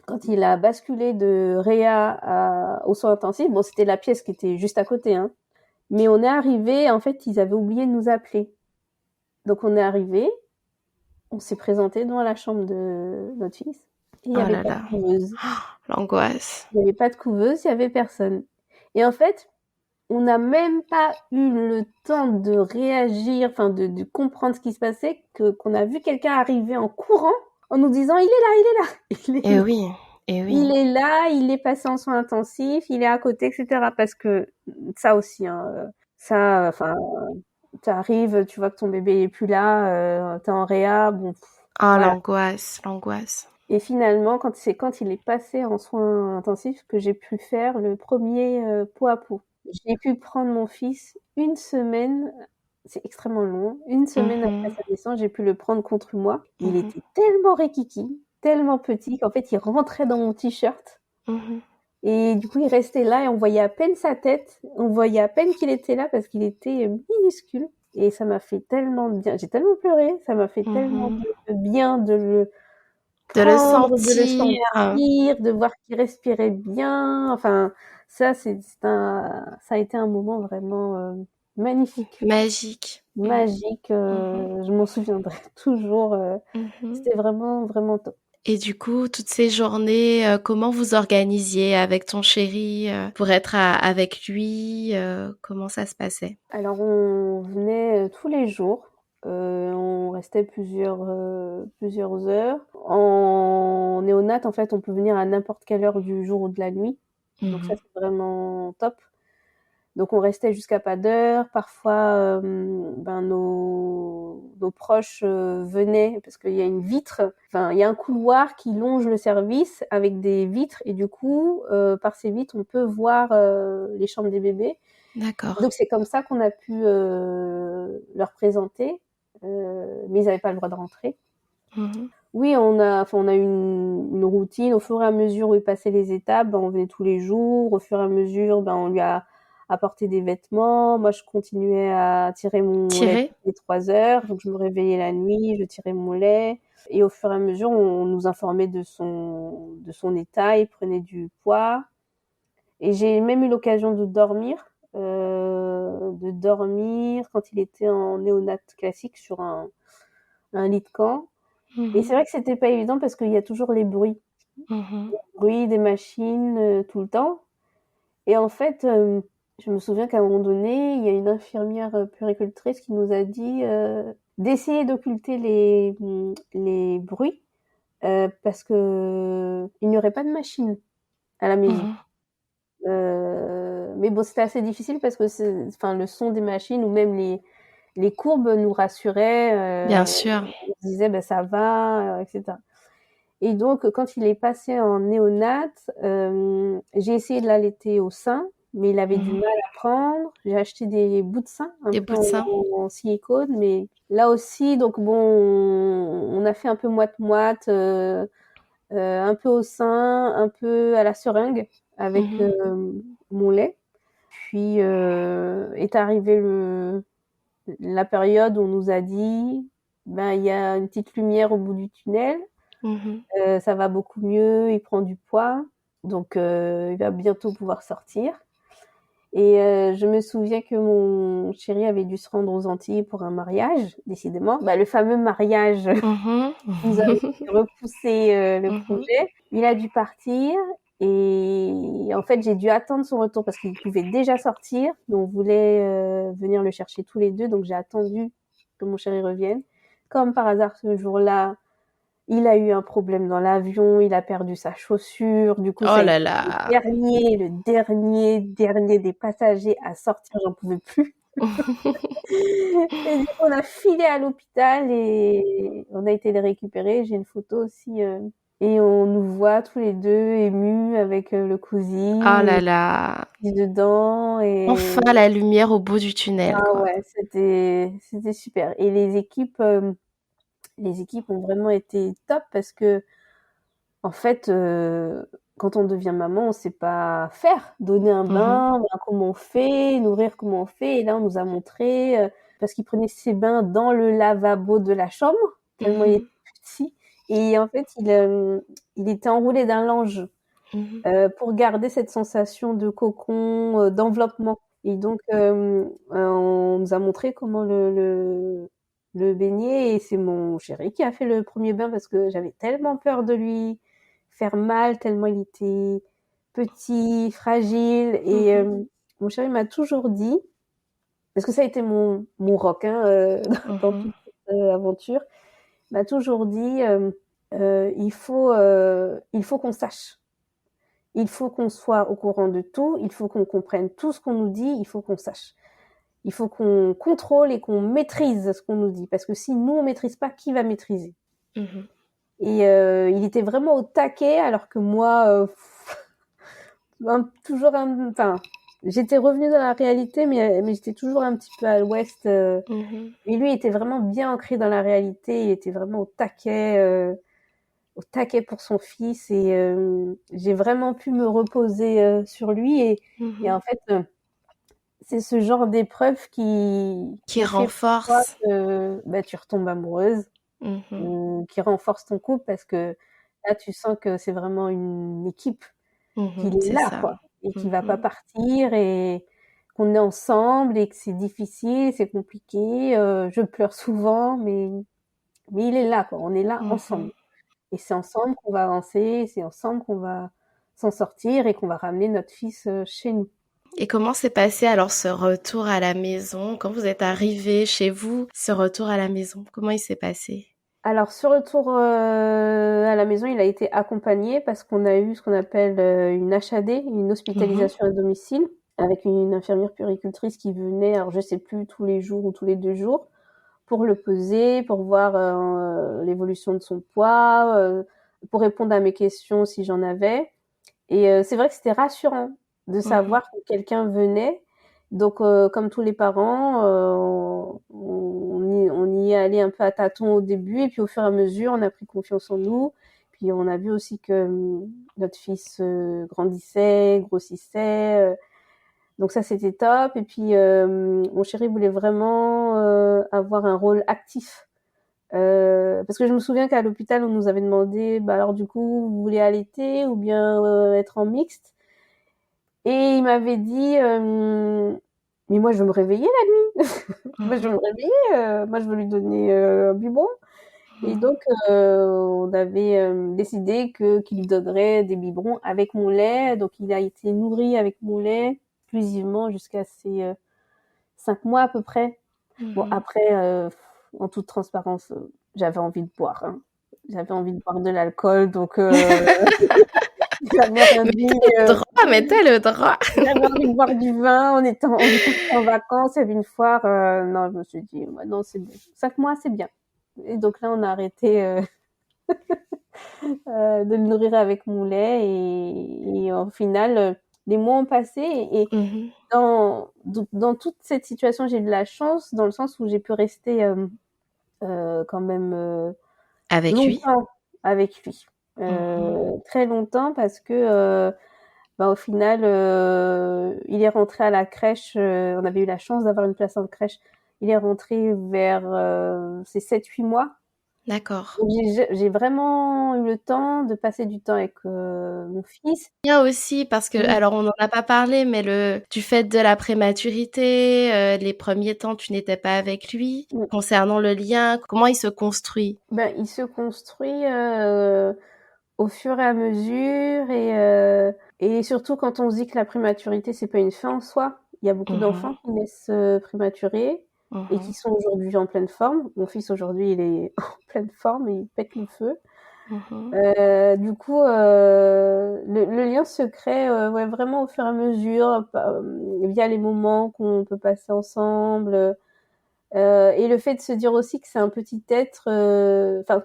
quand il a basculé de réa aux soins intensifs, bon, c'était la pièce qui était juste à côté, hein. Mais on est arrivé, en fait, ils avaient oublié de nous appeler. Donc, on est arrivé, on s'est présenté devant la chambre de notre fils. Et il n'y Oh avait là pas là. de couveuse. L'angoisse. Il n'y avait pas de couveuse, il n'y avait personne. Et en fait, on n'a même pas eu le temps de réagir, enfin de comprendre ce qui se passait, qu'on a vu quelqu'un arriver en courant en nous disant « Il est là, il est là !» Eh oui, eh oui. Il est là, il est passé en soins intensifs, il est à côté, etc. Parce que ça aussi, hein, ça, enfin, t'arrives, tu vois que ton bébé est plus là, t'es en réa, bon, Oh, voilà. l'angoisse. Et finalement, quand il est passé en soins intensifs que j'ai pu faire le premier pot à pot. J'ai pu prendre mon fils 1 semaine, c'est extrêmement long, 1 semaine après sa naissance, j'ai pu le prendre contre moi. Il était tellement rikiki, tellement petit qu'en fait, il rentrait dans mon t-shirt. Et du coup, il restait là et on voyait à peine sa tête, on voyait à peine qu'il était là parce qu'il était minuscule. Et ça m'a fait tellement de bien. J'ai tellement pleuré, ça m'a fait tellement de bien de le De le prendre, de le sentir. sentir, de voir qu'il respirait bien. Enfin, ça a été un moment vraiment magnifique. Magique. Magique, je m'en souviendrai toujours. C'était vraiment, vraiment top. Et du coup, toutes ces journées, comment vous organisiez avec ton chéri, pour être avec lui? Comment ça se passait? Alors on venait, tous les jours, on restait plusieurs heures. En néonat, en fait, on peut venir à n'importe quelle heure du jour ou de la nuit, donc ça, Mmh. c'est vraiment top. Donc on restait jusqu'à pas d'heure. Parfois, ben, nos proches venaient parce qu'il y a une vitre, enfin il y a un couloir qui longe le service avec des vitres et du coup, par ces vitres, on peut voir les chambres des bébés. D'accord. Donc c'est comme ça qu'on a pu leur présenter, mais ils n'avaient pas le droit de rentrer. Mmh. Oui, on a eu une routine. Au fur et à mesure où il passait les étapes, ben, on venait tous les jours. Au fur et à mesure, ben, on lui a apporté des vêtements. Moi, je continuais à tirer mon lait Tirer? toutes les 3 heures. Donc, je me réveillais la nuit, je tirais mon lait. Et au fur et à mesure, on nous informait de son état. Il prenait du poids. Et j'ai même eu l'occasion de dormir quand il était en néonat classique sur un lit de camp. Et Mmh. c'est vrai que c'était pas évident parce qu'il y a toujours les bruits. Mmh. Bruit des machines, tout le temps. Et en fait, je me souviens qu'à un moment donné, il y a une infirmière, puéricultrice qui nous a dit, d'essayer d'occulter les bruits, parce qu'il n'y aurait pas de machine à la maison. Mmh. Mais bon, c'était assez difficile parce que enfin, le son des machines ou même les courbes nous Bien rassuraient, sûr. on se disait: «Bah, ça va», et cetera. Et donc, quand il est passé en néonat, j'ai essayé de l'allaiter au sein, mais il avait du Mmh. mal à prendre. J'ai acheté des bouts de sein, un Des peu bouts de sein? en silicone, mais là aussi, donc bon, on a fait un peu moite-moite, un peu au sein, un peu à la seringue avec Mmh. mon lait. Puis est arrivé la période où on nous a dit: «Ben, il y a une petite lumière au bout du tunnel». Mmh. Ça va beaucoup mieux, il prend du poids, donc il va bientôt pouvoir sortir. Et je me souviens que mon chéri avait dû se rendre aux Antilles pour un mariage, décidément. Bah, le fameux mariage Mmh. qui nous avait fait repousser le Mmh. projet. Il a dû partir et en fait, j'ai dû attendre son retour parce qu'il pouvait déjà sortir, mais on voulait venir le chercher tous les 2, donc j'ai attendu que mon chéri revienne. Comme par hasard, ce jour-là, il a eu un problème dans l'avion, il a perdu sa chaussure, du coup ça Oh a été là là! le dernier des passagers à sortir, j'en pouvais plus. Et du coup, on a filé à l'hôpital et on a été les récupérer. J'ai une photo aussi, et on nous voit tous les 2 émus avec, le Oh cousin là là! et dedans. Et Enfin la lumière au bout du tunnel, ah quoi. ouais, c'était super. Et les équipes ont vraiment été top parce que en fait, quand on devient maman, on sait pas faire. Donner un Mmh. bain, ben, comment on fait? Nourrir, comment on fait? Et là, on nous a montré, parce qu'il prenait ses bains dans le lavabo de la chambre, tellement il Mmh. était petit. Et en fait, il était enroulé d'un linge, Mmh. pour garder cette sensation de cocon, d'enveloppement. Et donc, on nous a montré comment le baigner et c'est mon chéri qui a fait le premier bain parce que j'avais tellement peur de lui faire mal, tellement il était petit, fragile. Et Mmh. mon chéri m'a toujours dit, parce que ça a été mon rock, hein, dans Mmh. toute cette aventure, m'a toujours dit, il faut qu'on sache. Il faut qu'on soit au courant de tout, il faut qu'on comprenne tout ce qu'on nous dit, il faut qu'on sache. Il faut qu'on contrôle et qu'on maîtrise ce qu'on nous dit. Parce que si nous, on maîtrise pas, qui va maîtriser? Mmh. Et il était vraiment au taquet, alors que moi, toujours enfin, j'étais revenue dans la réalité, mais j'étais toujours un petit peu à l'ouest. Mmh. Mais lui, il était vraiment bien ancré dans la réalité, il était vraiment au taquet pour son fils. Et j'ai vraiment pu me reposer sur lui. Et Mmh. en fait, c'est ce genre d'épreuve Qui qui fait pour toi renforce. que bah, tu retombes amoureuse Mmh. ou qui renforce ton couple parce que là, tu sens que c'est vraiment une équipe, Mmh. qu'il est C'est là, ça. quoi, et qui va pas Mmh. partir et qu'on est ensemble et que c'est difficile, c'est compliqué. Je pleure souvent, mais il est là, quoi. On est là Mmh. ensemble. Et c'est ensemble qu'on va avancer, c'est ensemble qu'on va s'en sortir et qu'on va ramener notre fils chez nous. Et comment s'est passé alors ce retour à la maison? Quand vous êtes arrivés chez vous, ce retour à la maison, comment il s'est passé? Alors, ce retour à la maison, il a été accompagné parce qu'on a eu ce qu'on appelle une HAD, une Mhm. hospitalisation à domicile, avec une infirmière puéricultrice qui venait, alors je sais plus, tous les jours ou tous les 2 jours, pour le peser, pour voir l'évolution de son poids, pour répondre à mes questions si j'en avais. Et c'est vrai que c'était rassurant de Mhm. savoir que quelqu'un venait. Donc, comme tous les parents, on y est allé un peu à tâtons au début, et puis au fur et à mesure, on a pris confiance en nous. Puis on a vu aussi que notre fils grandissait, grossissait. Donc ça, c'était top. Et puis, mon chéri voulait vraiment avoir un rôle actif. Parce que je me souviens qu'à l'hôpital, on nous avait demandé, bah alors du coup, vous voulez allaiter ou bien être en mixte? Et il m'avait dit, mais moi je veux me réveiller la nuit. Moi je veux me Mhm. réveiller, moi je veux lui donner un biberon. Et Mhm. donc on avait décidé qu'il lui donnerait des biberons avec mon lait. Donc il a été nourri avec mon lait exclusivement jusqu'à ses 5 mois à peu près. Bon Mhm. après, en toute transparence, j'avais envie de boire, hein. J'avais envie de boire de l'alcool, donc la mère Mais indique, t'as le droit, mais t'as le droit. j'avais envie de boire du vin, on est partis en vacances, il y avait une foire, non, je me suis dit: «Ouais, non, c'est bon, 5 mois, c'est bien». Et donc là, on a arrêté, de le nourrir avec mon lait, et au final, les mois ont passé, et Mhm. dans toute cette situation, j'ai eu de la chance dans le sens où j'ai pu rester, quand même, Avec lui? longtemps avec lui. Mhm. Très longtemps parce que, bah, au final, il est rentré à la crèche, on avait eu la chance d'avoir une place en crèche. Il est rentré vers, ses 7-8 mois. D'accord. Donc j'ai vraiment eu le temps de passer du temps avec, mon fils. Bien aussi parce que Oui, alors on n'en a pas parlé, mais le du fait de la prématurité, les premiers temps, tu n'étais pas avec lui. mmh. Concernant le lien, comment il se construit? Ben, il se construit, au fur et à mesure, et surtout quand on se dit que la prématurité, c'est pas une fin en soi. Il y a beaucoup Mhm. d'enfants qui naissent, prématurés et qui Mhm. sont aujourd'hui en pleine forme. Mon fils aujourd'hui, il est en pleine forme, il pète le feu. Mhm. Du coup, le lien se crée, ouais, vraiment au fur et à mesure, via les moments qu'on peut passer ensemble. Et le fait de se dire aussi que c'est un petit être, enfin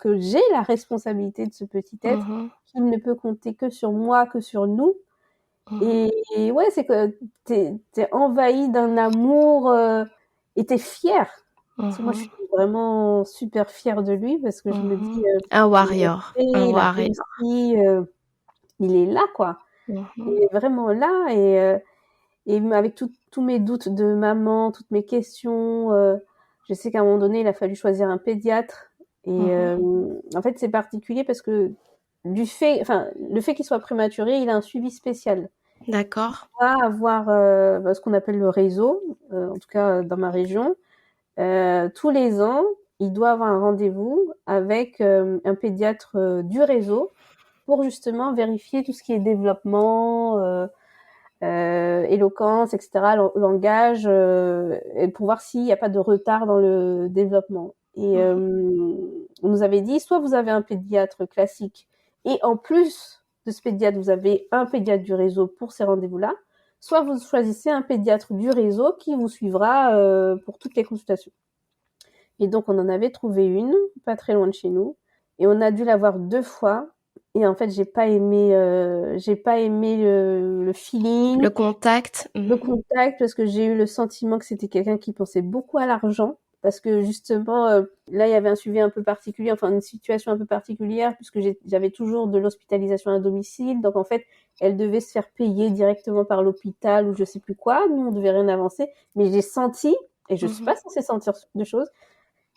que j'ai la responsabilité de ce petit être, Mhm. qu'il ne peut compter que sur moi, que sur nous. Mhm. Et ouais, c'est que t'es envahi d'un amour, et t'es fier. Parce que moi, je Mhm. suis vraiment super fière de lui parce que je me dis, Mhm. Un il est warrior, rentré, un il a warrior. réussi, il est là, quoi. Il Mhm. est vraiment là, et avec tous mes doutes de maman, toutes mes questions, je sais qu'à un moment donné, il a fallu choisir un pédiatre. Et Mhm. en fait, c'est particulier parce que le fait qu'il soit prématuré, il a un suivi spécial. D'accord. Il doit avoir bah, ce qu'on appelle le réseau, en tout cas dans ma région. Tous les ans, il doit avoir un rendez-vous avec un pédiatre du réseau pour justement vérifier tout ce qui est développement, éloquence, etc., langage, et pour voir s'il n'y a pas de retard dans le développement. Et Mhm. on nous avait dit, soit vous avez un pédiatre classique, et en plus de ce pédiatre, vous avez un pédiatre du réseau pour ces rendez-vous-là, soit vous choisissez un pédiatre du réseau qui vous suivra pour toutes les consultations. Et donc, on en avait trouvé une, pas très loin de chez nous, et on a dû la voir 2 fois. Et en fait, j'ai pas aimé le feeling, Le contact. le Mhm. contact, parce que j'ai eu le sentiment que c'était quelqu'un qui pensait beaucoup à l'argent. Parce que justement, là, il y avait un suivi un peu particulier, enfin une situation un peu particulière, puisque j'avais toujours de l'hospitalisation à domicile. Donc en fait, elle devait se faire payer directement par l'hôpital ou je sais plus quoi. Nous, on devait rien avancer. Mais j'ai senti, et je suis Mhm. pas censée sentir de choses,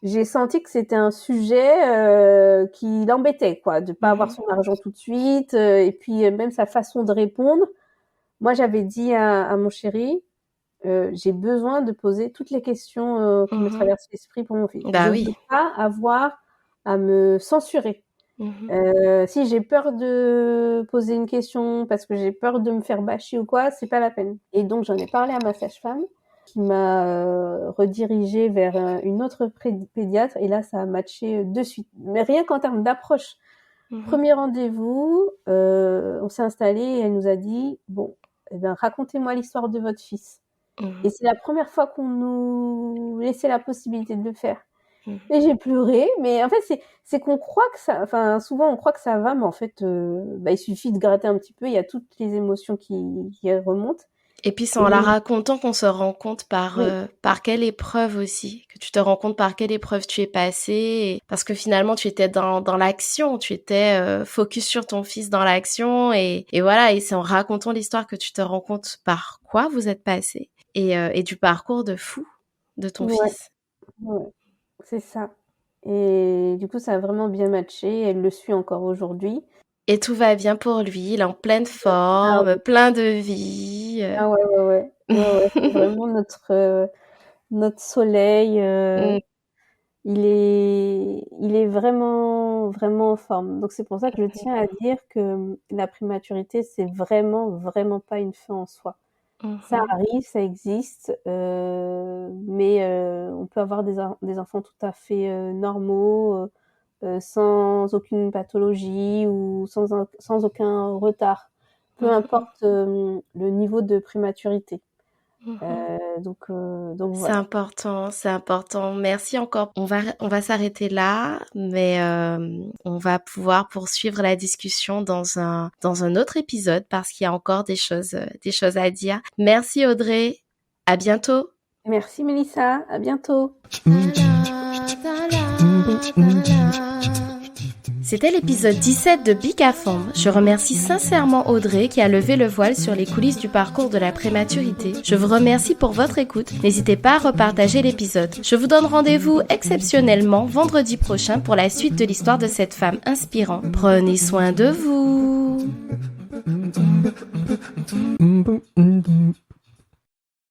j'ai senti que c'était un sujet qui l'embêtait, quoi, de pas avoir Mhm. son argent tout de suite, et puis même sa façon de répondre. Moi, j'avais dit à mon chéri, j'ai besoin de poser toutes les questions qui me Mhm. traversent l'esprit pour mon fils. Je Bah veux oui. pas avoir à me censurer. Si j'ai peur de poser une question parce que j'ai peur de me faire bâcher ou quoi, c'est pas la peine. Et donc j'en ai parlé à ma sage-femme qui m'a redirigée vers une autre pédiatre et là ça a matché de suite. Mais rien qu'en termes d'approche. Premier rendez-vous, on s'est installé et elle nous a dit bon, racontez-moi l'histoire de votre fils. Et c'est la première fois qu'on nous laissait la possibilité de le faire. Et j'ai pleuré, mais en fait c'est qu'on croit que ça, enfin souvent on croit que ça va, mais en fait il suffit de gratter un petit peu, il y a toutes les émotions qui remontent. Et puis c'est en la racontant qu'on se rend compte par quelle épreuve aussi, que tu te rends compte par quelle épreuve tu es passé, parce que finalement tu étais dans l'action, tu étais focus sur ton fils dans l'action, et voilà, et c'est en racontant l'histoire que tu te rends compte par quoi vous êtes passé, et du parcours de fou de ton fils. Ouais, c'est ça. Et du coup ça a vraiment bien matché, elle le suit encore aujourd'hui. Et tout va bien pour lui, il est en pleine forme, plein de vie. Ah ouais, c'est vraiment notre soleil. Il est vraiment, vraiment en forme. Donc c'est pour ça que je tiens à dire que la prématurité, c'est vraiment, vraiment pas une fin en soi. Ça arrive, ça existe, mais on peut avoir des enfants tout à fait normaux, sans aucune pathologie ou sans aucun retard, peu importe le niveau de prématurité. Donc voilà. C'est important. Merci encore. On va s'arrêter là, mais on va pouvoir poursuivre la discussion dans un autre épisode parce qu'il y a encore des choses à dire. Merci Audrey. À bientôt. Merci Mélissa. À bientôt. C'était l'épisode 17 de Bic à Fond. Je remercie sincèrement Audrey qui a levé le voile sur les coulisses du parcours de la prématurité. Je vous remercie pour votre écoute. N'hésitez pas à repartager l'épisode. Je vous donne rendez-vous exceptionnellement vendredi prochain pour la suite de l'histoire de cette femme inspirante. Prenez soin de vous.